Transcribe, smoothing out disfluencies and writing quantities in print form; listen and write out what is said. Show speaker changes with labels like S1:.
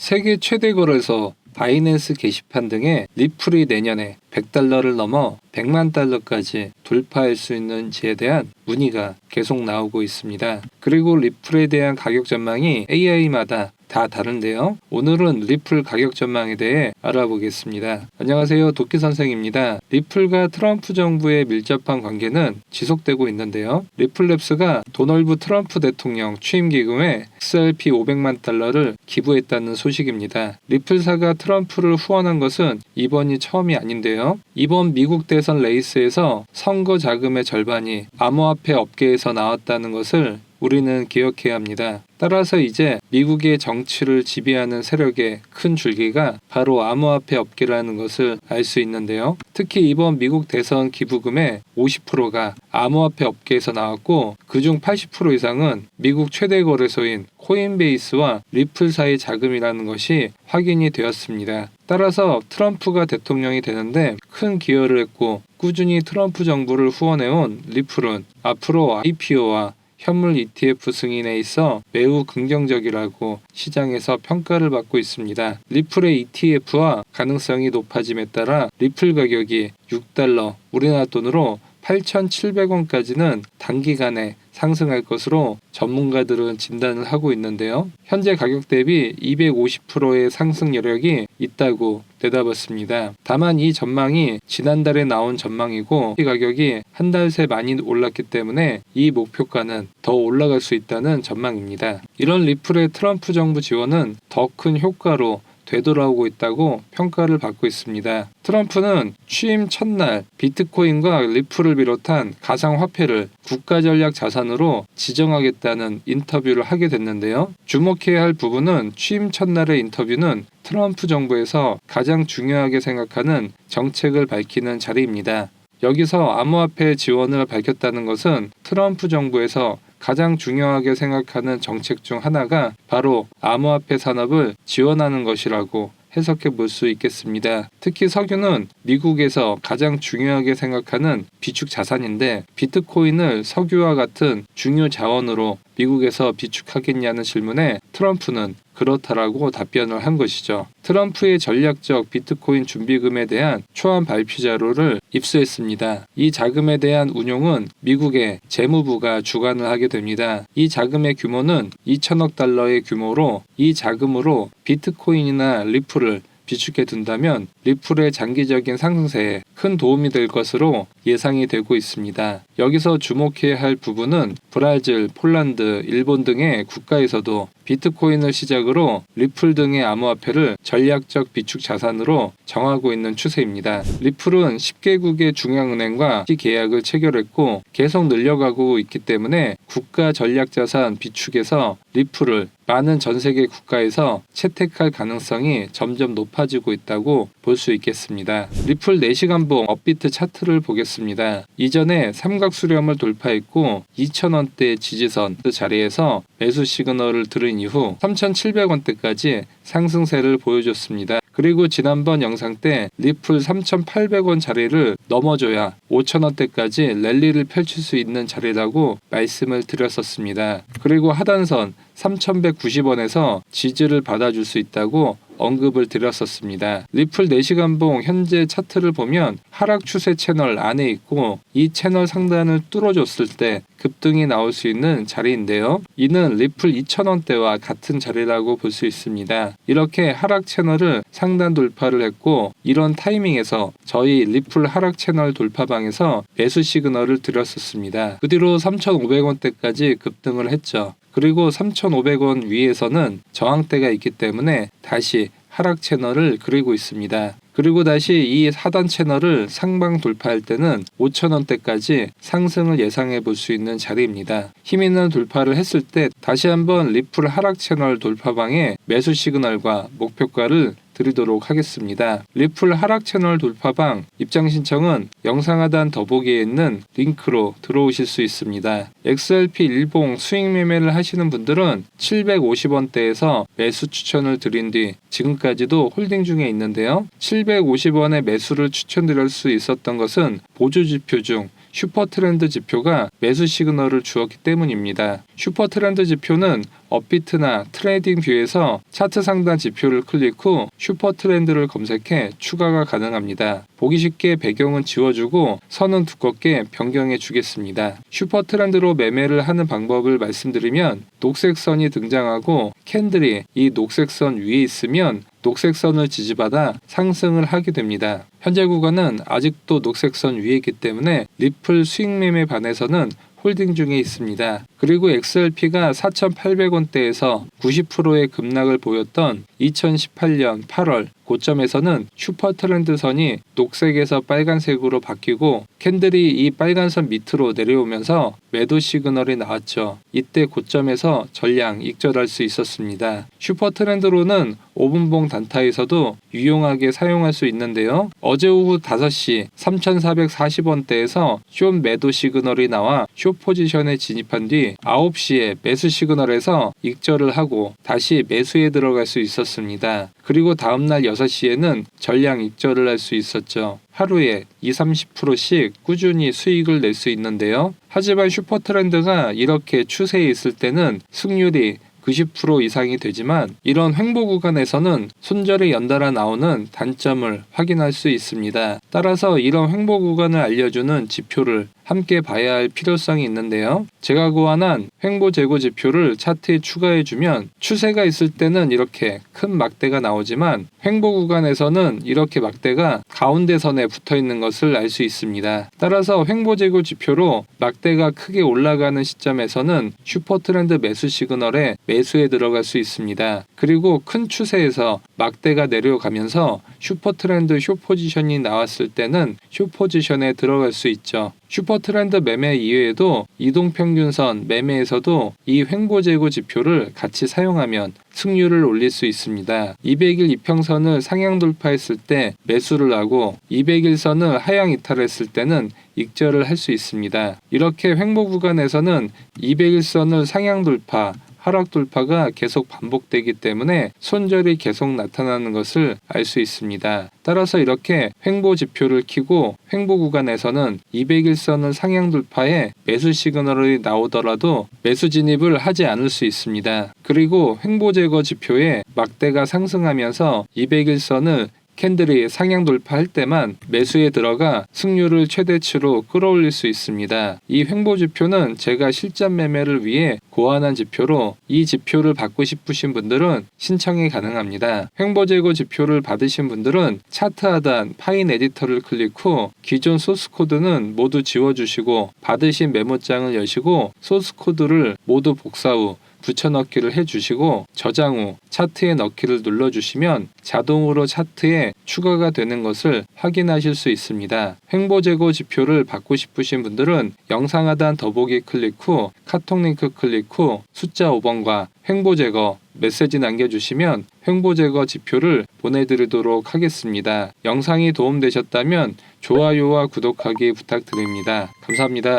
S1: 세계 최대 거래소 바이낸스 게시판 등의 리플이 내년에 $100를 넘어 $1,000,000까지 돌파할 수 있는지에 대한 문의가 계속 나오고 있습니다. 그리고 리플에 대한 가격 전망이 AI마다 다 다른데요. 오늘은 리플 가격 전망에 대해 알아보겠습니다. 안녕하세요. 도끼 선생입니다. 리플과 트럼프 정부의 밀접한 관계는 지속되고 있는데요. 리플랩스가 도널드 트럼프 대통령 취임 기금에 XRP 500만 달러를 기부했다는 소식입니다. 리플사가 트럼프를 후원한 것은 이번이 처음이 아닌데요. 이번 미국 대선 레이스에서 선거 자금의 절반이 암호화폐 업계에서 나왔다는 것을 우리는 기억해야 합니다. 따라서 이제 미국의 정치를 지배하는 세력의 큰 줄기가 바로 암호화폐 업계라는 것을 알 수 있는데요. 특히 이번 미국 대선 기부금의 50%가 암호화폐 업계에서 나왔고 그중 80% 이상은 미국 최대 거래소인 코인베이스와 리플사의 자금이라는 것이 확인이 되었습니다. 따라서 트럼프가 대통령이 되는데 큰 기여를 했고 꾸준히 트럼프 정부를 후원해온 리플은 앞으로 IPO와 현물 ETF 승인에 있어 매우 긍정적이라고 시장에서 평가를 받고 있습니다. 리플의 ETF와 가능성이 높아짐에 따라 리플 가격이 $6, 우리나라 돈으로 8,700원까지는 단기간에 상승할 것으로 전문가들은 진단을 하고 있는데요. 현재 가격 대비 250%의 상승 여력이 있다고 내다봤습니다. 다만 이 전망이 지난달에 나온 전망이고 이 가격이 한 달 새 많이 올랐기 때문에 이 목표가는 더 올라갈 수 있다는 전망입니다. 이런 리플의 트럼프 정부 지원은 더 큰 효과로 되돌아오고 있다고 평가를 받고 있습니다. 트럼프는 취임 첫날 비트코인과 리플을 비롯한 가상화폐를 국가전략 자산으로 지정하겠다는 인터뷰를 하게 됐는데요. 주목해야 할 부분은 취임 첫날의 인터뷰는 트럼프 정부에서 가장 중요하게 생각하는 정책을 밝히는 자리입니다. 여기서 암호화폐 지원을 밝혔다는 것은 트럼프 정부에서 가장 중요하게 생각하는 정책 중 하나가 바로 암호화폐 산업을 지원하는 것이라고 해석해 볼 수 있겠습니다. 특히 석유는 미국에서 가장 중요하게 생각하는 비축 자산인데 비트코인을 석유와 같은 중요 자원으로 미국에서 비축하겠냐는 질문에 트럼프는 그렇다라고 답변을 한 것이죠. 트럼프의 전략적 비트코인 준비금에 대한 초안 발표 자료를 입수했습니다. 이 자금에 대한 운용은 미국의 재무부가 주관을 하게 됩니다. 이 자금의 규모는 2천억 달러의 규모로 이 자금으로 비트코인이나 리플을 비축해 둔다면 리플의 장기적인 상승세에 큰 도움이 될 것으로 예상이 되고 있습니다. 여기서 주목해야 할 부분은 브라질, 폴란드, 일본 등의 국가에서도 비트코인을 시작으로 리플 등의 암호화폐를 전략적 비축 자산으로 정하고 있는 추세입니다. 리플은 10개국의 중앙은행과 계약을 체결했고 계속 늘려가고 있기 때문에 국가 전략 자산 비축에서 리플을 많은 전 세계 국가에서 채택할 가능성이 점점 높아지고 있다고 볼 수 있겠습니다. 리플 4시간봉 업비트 차트를 보겠습니다. 이전에 삼각수렴을 돌파했고 2,000원대 지지선 자리에서 매수 시그널을 들은 이후 3,700원대까지 상승세를 보여줬습니다. 그리고 지난번 영상 때 리플 3,800원 자리를 넘어줘야 5,000원대까지 랠리를 펼칠 수 있는 자리라고 말씀을 드렸었습니다. 그리고 하단선 3,190원에서 지지를 받아줄 수 있다고 언급을 드렸었습니다. 리플 4시간봉 현재 차트를 보면 하락 추세 채널 안에 있고 이 채널 상단을 뚫어줬을 때 급등이 나올 수 있는 자리인데요. 이는 리플 2,000원대와 같은 자리라고 볼 수 있습니다. 이렇게 하락 채널을 상단 돌파를 했고 이런 타이밍에서 저희 리플 하락 채널 돌파방에서 매수 시그널을 드렸었습니다. 그 뒤로 3,500원대까지 급등을 했죠. 그리고 3,500원 위에서는 저항대가 있기 때문에 다시 하락 채널을 그리고 있습니다. 그리고 다시 이 하단 채널을 상방 돌파할 때는 5,000원대까지 상승을 예상해 볼 수 있는 자리입니다. 힘있는 돌파를 했을 때 다시 한번 리플 하락 채널 돌파방에 매수 시그널과 목표가를 드리도록 하겠습니다. 리플 하락 채널 돌파방 입장 신청은 영상 하단 더보기에 있는 링크로 들어오실 수 있습니다. XRP 일봉 수익 매매를 하시는 분들은 750원대에서 매수 추천을 드린 뒤 지금까지도 홀딩 중에 있는데요. 750원의 매수를 추천드릴 수 있었던 것은 보조 지표 중 슈퍼트렌드 지표가 매수 시그널을 주었기 때문입니다. 슈퍼트렌드 지표는 업비트나 트레이딩 뷰에서 차트 상단 지표를 클릭 후 슈퍼 트렌드를 검색해 추가가 가능합니다. 보기 쉽게 배경은 지워주고 선은 두껍게 변경해 주겠습니다. 슈퍼 트렌드로 매매를 하는 방법을 말씀드리면 녹색 선이 등장하고 캔들이 이 녹색 선 위에 있으면 녹색 선을 지지받아 상승을 하게 됩니다. 현재 구간은 아직도 녹색 선 위에 있기 때문에 리플 수익 매매 반에서는 홀딩 중에 있습니다. 그리고 XRP가 4,800원대에서 90%의 급락을 보였던 2018년 8월 고점에서는 슈퍼 트렌드 선이 녹색에서 빨간색으로 바뀌고 캔들이 이 빨간 선 밑으로 내려오면서 매도 시그널이 나왔죠. 이때 고점에서 전량 익절할 수 있었습니다. 슈퍼 트렌드로는 5분봉 단타에서도 유용하게 사용할 수 있는데요. 어제 오후 5시 3,440원대에서 숏 매도 시그널이 나와 숏 포지션에 진입한 뒤 9시에 매수 시그널에서 익절을 하고 다시 매수에 들어갈 수 있었습니다. 그리고 다음날 6시에는 전량 익절을 할 수 있었죠. 하루에 20-30%씩 꾸준히 수익을 낼 수 있는데요. 하지만 슈퍼 트렌드가 이렇게 추세에 있을 때는 승률이 90% 이상이 되지만 이런 횡보 구간에서는 손절이 연달아 나오는 단점을 확인할 수 있습니다. 따라서 이런 횡보 구간을 알려주는 지표를 함께 봐야 할 필요성이 있는데요. 제가 고안한 횡보 재고 지표를 차트에 추가해주면 추세가 있을 때는 이렇게 큰 막대가 나오지만 횡보 구간에서는 이렇게 막대가 가운데 선에 붙어 있는 것을 알 수 있습니다. 따라서 횡보 재고 지표로 막대가 크게 올라가는 시점에서는 슈퍼 트렌드 매수 시그널에 매수에 들어갈 수 있습니다. 그리고 큰 추세에서 막대가 내려가면서 슈퍼 트렌드 숏 포지션이 나왔을 때는 숏 포지션에 들어갈 수 있죠. 슈퍼 트렌드 매매 이외에도 이동평균선 매매에서도 이 횡보 재고 지표를 같이 사용하면 승률을 올릴 수 있습니다. 200일 이평선을 상향 돌파했을 때 매수를 하고 200일선을 하향 이탈했을 때는 익절을 할 수 있습니다. 이렇게 횡보 구간에서는 200일선을 상향 돌파, 하락 돌파가 계속 반복되기 때문에 손절이 계속 나타나는 것을 알 수 있습니다. 따라서 이렇게 횡보 지표를 켜고 횡보 구간에서는 200일선을 상향 돌파해 매수 시그널이 나오더라도 매수 진입을 하지 않을 수 있습니다. 그리고 횡보 제거 지표에 막대가 상승하면서 200일선을 캔들이 상향 돌파할 때만 매수에 들어가 승률을 최대치로 끌어올릴 수 있습니다. 이 횡보 지표는 제가 실전 매매를 위해 고안한 지표로 이 지표를 받고 싶으신 분들은 신청이 가능합니다. 횡보 재고 지표를 받으신 분들은 차트 하단 파인 에디터를 클릭 후 기존 소스 코드는 모두 지워주시고 받으신 메모장을 여시고 소스 코드를 모두 복사 후 붙여넣기를 해주시고 저장 후 차트에 넣기를 눌러주시면 자동으로 차트에 추가가 되는 것을 확인하실 수 있습니다. 횡보 재고 지표를 받고 싶으신 분들은 영상 하단 더보기 클릭 후 카톡 링크 클릭 후 숫자 5번과 횡보 제거 메시지 남겨주시면 횡보 제거 지표를 보내드리도록 하겠습니다. 영상이 도움되셨다면 좋아요와 구독하기 부탁드립니다. 감사합니다.